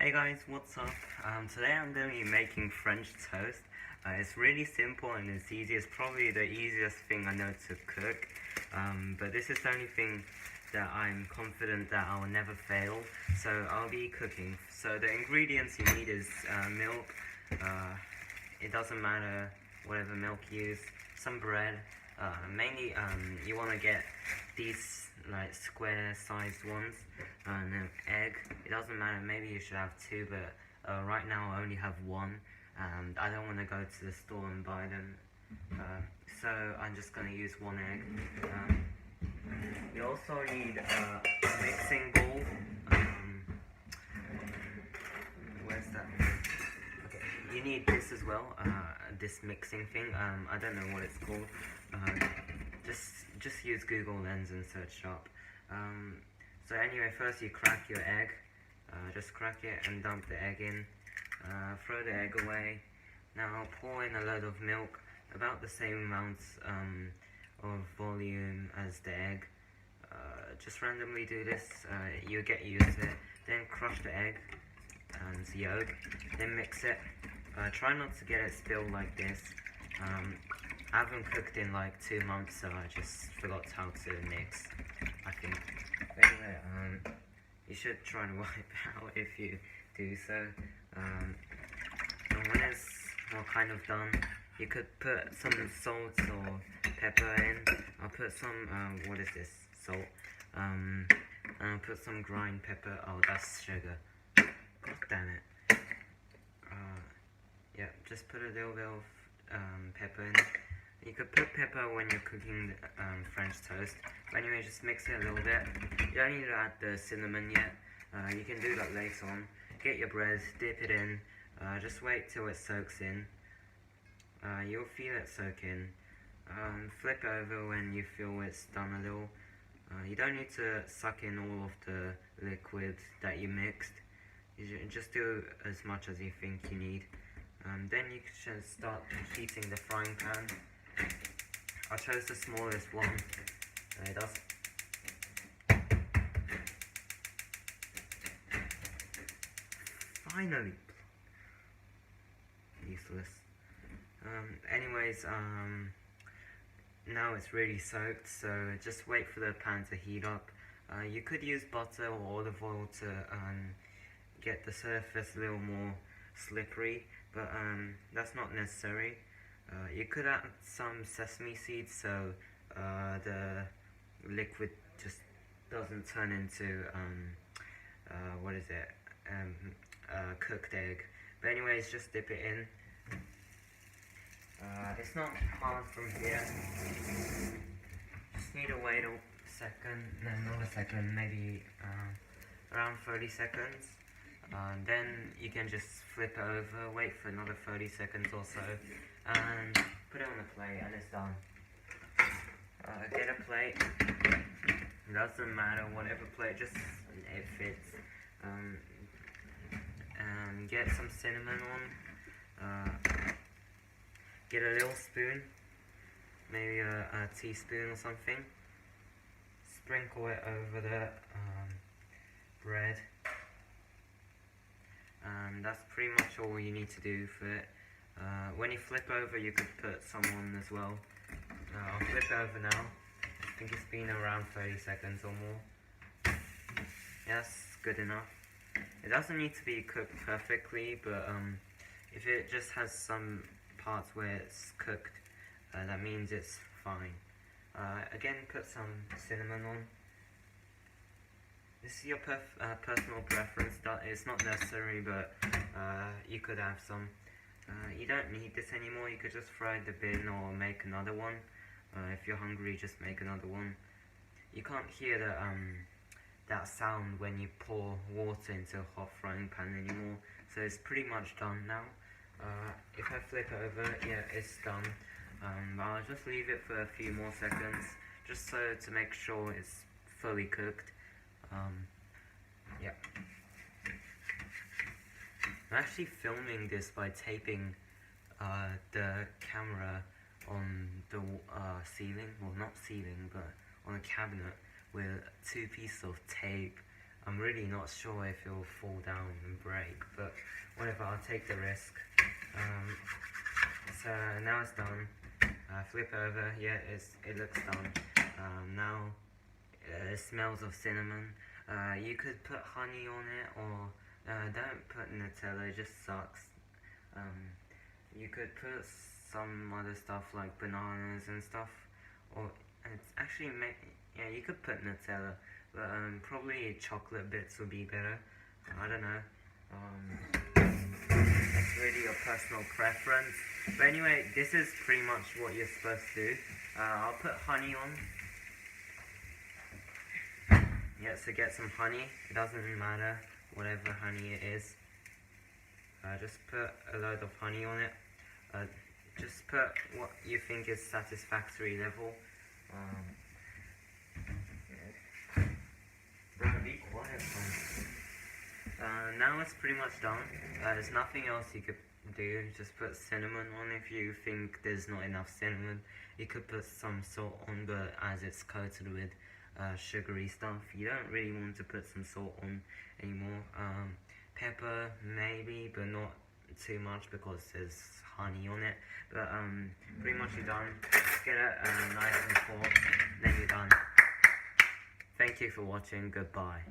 Hey guys, what's up? Today I'm going to be making French toast. It's really simple and it's easy. It's probably the easiest thing I know to cook. But this is the only thing that I'm confident that I'll never fail. So I'll be cooking. So the ingredients you need is milk. It doesn't matter whatever milk you use. Some bread. Mainly you want to get these like square sized ones, and an egg. It doesn't matter, maybe you should have two, but right now I only have one and I don't want to go to the store and buy them, so I'm just going to use one egg. You also need a mixing bowl. Where's that? Okay, you need this as well, this mixing thing. I don't know what it's called. Just use Google Lens and search up. So anyway, first you crack your egg. Just crack it and dump the egg in. Throw the egg away. Now pour in a load of milk, about the same amount of volume as the egg. Just randomly do this. You'll get used to it. Then crush the egg and the yolk. Then mix it. Try not to get it spilled like this. I haven't cooked in like 2 months, so I just forgot how to mix, I think. But anyway, you should try and wipe out if you do so. And when it's all kind of done, you could put some salt or pepper in. I'll put some, what is this? Salt. And I'll put some grind pepper. Oh, that's sugar. God damn it. Yeah, just put a little bit of pepper in. You could put pepper when you're cooking French toast. But anyway, just mix it a little bit. You don't need to add the cinnamon yet. You can do that later on. Get your bread, dip it in. Just wait till it soaks in. You'll feel it soak in. Flip over when you feel it's done a little. You don't need to suck in all of the liquid that you mixed. You just do as much as you think you need. Then you should start heating the frying pan. I chose the smallest one. It does. Finally. Useless. Anyways, now it's really soaked, so just wait for the pan to heat up. You could use butter or olive oil to get the surface a little more slippery, but that's not necessary. You could add some sesame seeds so the liquid just doesn't turn into what is it, cooked egg. But anyways, just dip it in. It's not hard from here. Just need to wait a second, no, not a second, maybe around 30 seconds. Then you can just flip it over, wait for another 30 seconds or so, and put it on a plate, and it's done. Get a plate. It doesn't matter, whatever plate, just it fits. Get some cinnamon on. Get a little spoon, maybe a teaspoon or something. Sprinkle it over the bread. And that's pretty much all you need to do for it. When you flip over, you could put some on as well. I'll flip over now. I think it's been around 30 seconds or more. Yeah, that's good enough. It doesn't need to be cooked perfectly, but if it just has some parts where it's cooked, that means it's fine. Again, put some cinnamon on. This is your personal preference. It's not necessary, but you could have some. You don't need this anymore. You could just throw it in the bin or make another one. If you're hungry, just make another one. You can't hear that sound when you pour water into a hot frying pan anymore. So it's pretty much done now. If I flip it over, yeah, it's done. I'll just leave it for a few more seconds, just so to make sure it's fully cooked. Yeah. I'm actually filming this by taping the camera on the ceiling, well not ceiling, but on a cabinet with 2 pieces of tape I'm really not sure if it'll fall down and break, but whatever, I'll take the risk. So now it's done. Flip over, yeah, it looks done. Now it smells of cinnamon. You could put honey on it, or don't put Nutella, it just sucks. You could put some other stuff like bananas and stuff, or it's actually yeah, you could put Nutella, but probably chocolate bits would be better. I don't know. It's really your personal preference. But anyway, this is pretty much what you're supposed to do. I'll put honey on. Yeah, so get some honey. It doesn't matter whatever honey it is. Just put a load of honey on it. Just put what you think is satisfactory level. Bro, be quiet, man. Now it's pretty much done. There's nothing else you could do. Just put cinnamon on if you think there's not enough cinnamon. You could put some salt on, but as it's coated with sugary stuff, you don't really want to put some salt on anymore. Pepper maybe, but not too much because there's honey on it. But pretty much you're done. Just get a knife and fork, then you're done. Thank you for watching. Goodbye.